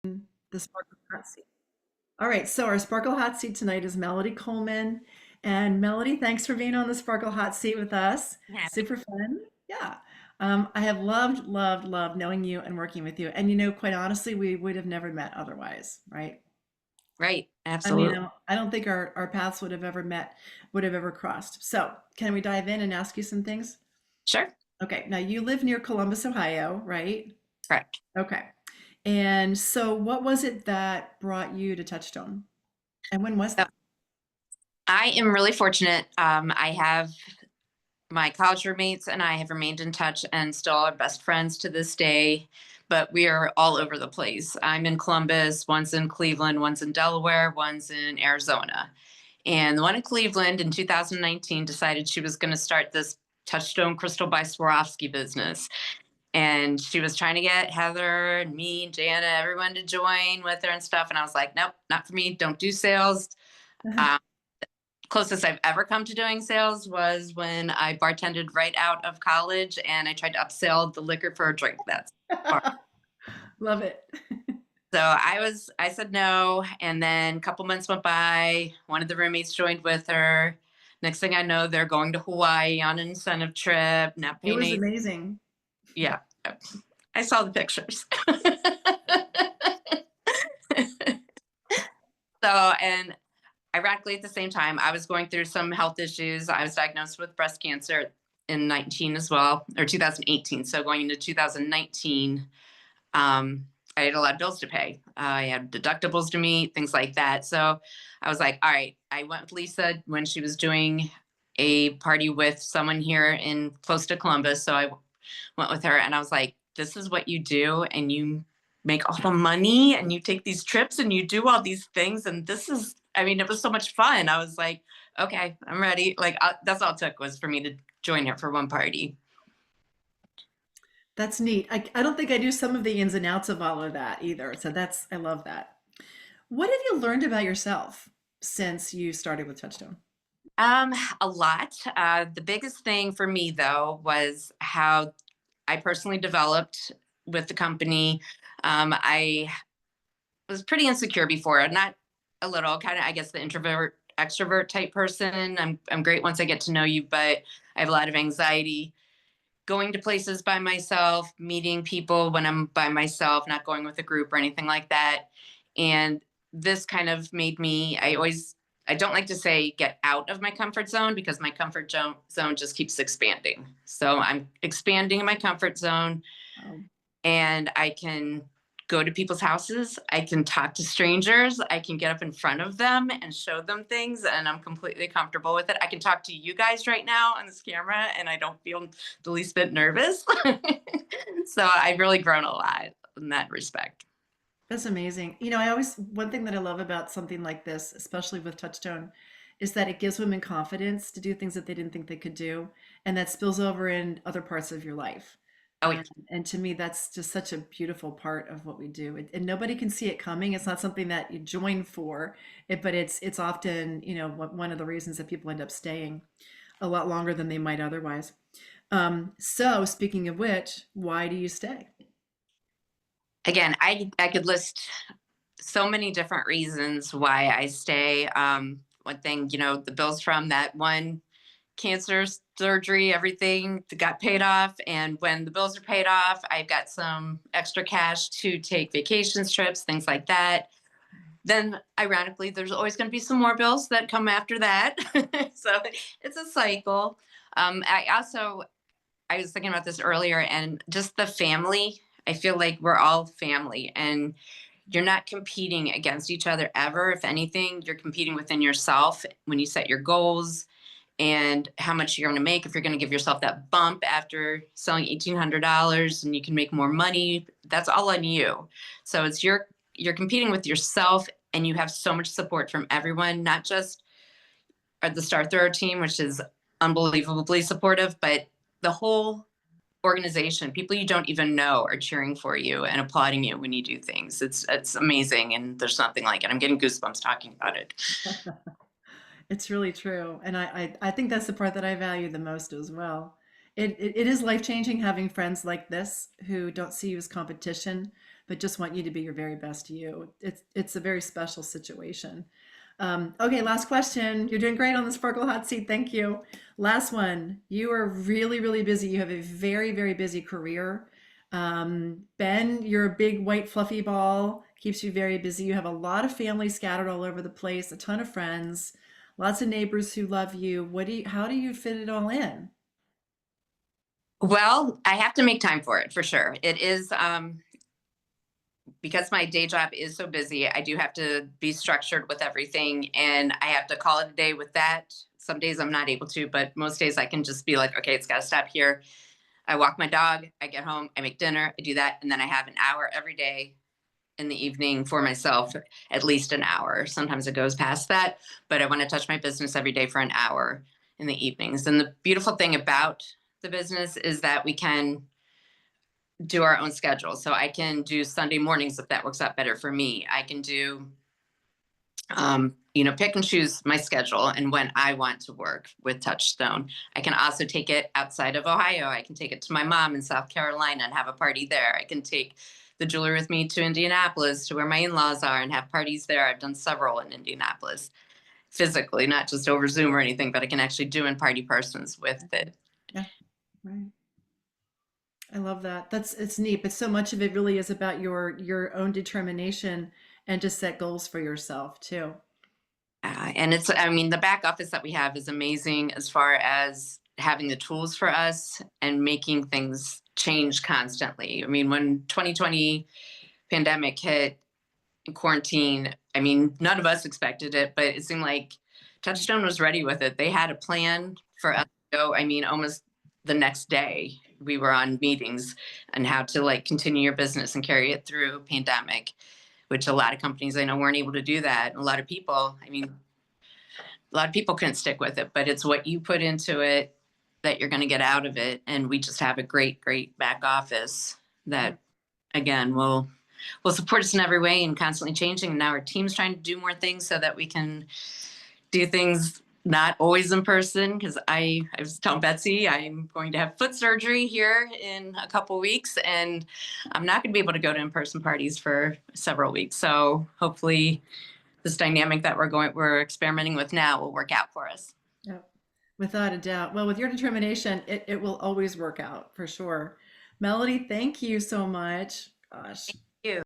The Sparkle Hot Seat. All right, so our Sparkle Hot Seat tonight is Melody Coleman. And Melody, thanks for being on the Sparkle Hot Seat with us. Happy. Super fun. Yeah. I have loved, loved, loved knowing you and working with you. And quite honestly, we would have never met otherwise, right? Right. I mean, Absolutely. I don't think our paths would have ever met, would have ever crossed. So, can we dive in and ask you some things? Sure. Okay, now you live near Columbus, Ohio, right? Correct. Okay. And so, what was it that brought you to Touchstone? And when was So that? I am really fortunate. I have my college roommates and I have remained in touch and still are best friends to this day, but we are all over the place. I'm in Columbus, one's in Cleveland, one's in Delaware, one's in Arizona. And the one in Cleveland in 2019 decided she was going to start this Touchstone Crystal by Swarovski business. And she was trying to get Heather and me and Jana, everyone to join with her and stuff. And I was like, nope, not for me. Don't do sales. Um, Closest I've ever come to doing sales was when I bartended right out of college and I tried to upsell the liquor for a drink. That's far. Love it. So I said no. And then a couple months went by. One of the roommates joined with her. Next thing I know, they're going to Hawaii on an incentive trip, not It paying was any. amazing. Yeah, I saw the pictures. So, and ironically, at the same time, I was going through some health issues. I was diagnosed with breast cancer in 19 as well, or 2018. So going into 2019, I had a lot of bills to pay. I had deductibles to meet, things like that. So I was like, all right. I went with Lisa when she was doing a party with someone here in close to Columbus. So I went with her and I was like, this is what you do. And you make all the money and you take these trips and you do all these things. And this is, I mean, it was so much fun. I was like, okay, I'm ready. Like, that's all it took was for me to join her for one party. That's neat. I don't think I knew some of the ins and outs of all of that either. So I love that. What have you learned about yourself since you started with Touchstone? Um, a lot. The biggest thing for me though was how I personally developed with the company. I was pretty insecure before, not a little, kind of, I guess, the introvert extrovert type person. I'm great once I get to know you, but I have a lot of anxiety going to places by myself, meeting people when I'm by myself, not going with a group or anything like that. And this kind of made me, I don't like to say get out of my comfort zone because my zone just keeps expanding. So I'm expanding my comfort zone Um, and I can go to people's houses. I can talk to strangers. I can get up in front of them and show them things, and I'm completely comfortable with it. I can talk to you guys right now on this camera, and I don't feel the least bit nervous. So I've really grown a lot in that respect. that's amazing. One thing that I love about something like this, especially with Touchstone, is that it gives women confidence to do things that they didn't think they could do, and that spills over in other parts of your life. Oh, yeah. And to me, that's just such a beautiful part of what we do. And nobody can see it coming. It's not something that you join for, but it's often, one of the reasons that people end up staying a lot longer than they might otherwise. So speaking of which, why do you stay? Again, I could list so many different reasons why I stay. One thing, the bills from that one cancer surgery, everything got paid off. And when the bills are paid off, I've got some extra cash to take vacations, trips, things like that. Then, ironically, there's always going to be some more bills that come after that. So it's a cycle. I was thinking about this earlier and just the family. I feel like we're all family and you're not competing against each other ever. If anything, you're competing within yourself when you set your goals and how much you're going to make. If you're going to give yourself that bump after selling $1,800 and you can make more money, that's all on you. So you're competing with yourself and you have so much support from everyone, not just at the Star Thrower team, which is unbelievably supportive, but the whole organization, people you don't even know are cheering for you and applauding you when you do things. It's amazing and there's nothing like it. I'm getting goosebumps talking about it. It's really true. And I think that's the part that I value the most as well. It is life-changing having friends like this who don't see you as competition, but just want you to be your very best you. It's a very special situation. Okay, last question. You're doing great on the Sparkle Hot Seat. Thank you. Last one. You are really, really busy. You have a very, very busy career. Ben, you're a big white fluffy ball, keeps you very busy. You have a lot of family scattered all over the place, a ton of friends, lots of neighbors who love you. How do you fit it all in? Well, I have to make time for it for sure. It is because my day job is so busy, I do have to be structured with everything and I have to call it a day with that. Some days I'm not able to, but most days I can just be like, okay, it's got to stop here. I walk my dog, I get home, I make dinner, I do that. And then I have an hour every day in the evening for myself, at least an hour. Sometimes it goes past that, but I want to touch my business every day for an hour in the evenings. And the beautiful thing about the business is that we can do our own schedule. So I can do Sunday mornings if that works out better for me. I can do, pick and choose my schedule and when I want to work with Touchstone. I can also take it outside of Ohio. I can take it to my mom in South Carolina and have a party there. I can take the jeweler with me to Indianapolis to where my in-laws are and have parties there. I've done several in Indianapolis physically, not just over Zoom or anything, but I can actually do in party persons with it. Yeah, right. I love that. It's neat, but so much of it really is about your own determination and to set goals for yourself too. And it's, I mean, the back office that we have is amazing as far as having the tools for us and making things change constantly. I mean, when 2020 pandemic hit and quarantine, I mean, none of us expected it, but it seemed like Touchstone was ready with it. They had a plan for us to go. I mean, almost the next day we were on meetings on how to like continue your business and carry it through pandemic, which a lot of companies I know weren't able to do that. A lot of people, I mean, a lot of people couldn't stick with it, but it's what you put into it that you're going to get out of it. And we just have a great, great back office Yeah. that, again, will support us in every way and constantly changing. And now our team's trying to do more things so that we can do things not always in person. Because I was telling Betsy I'm going to have foot surgery here in a couple of weeks, and I'm not going to be able to go to in-person parties for several weeks. So hopefully this dynamic that we're experimenting with now will work out for us. Yeah, without a doubt. Well, with your determination, it will always work out for sure. Melody, thank you so much. Gosh.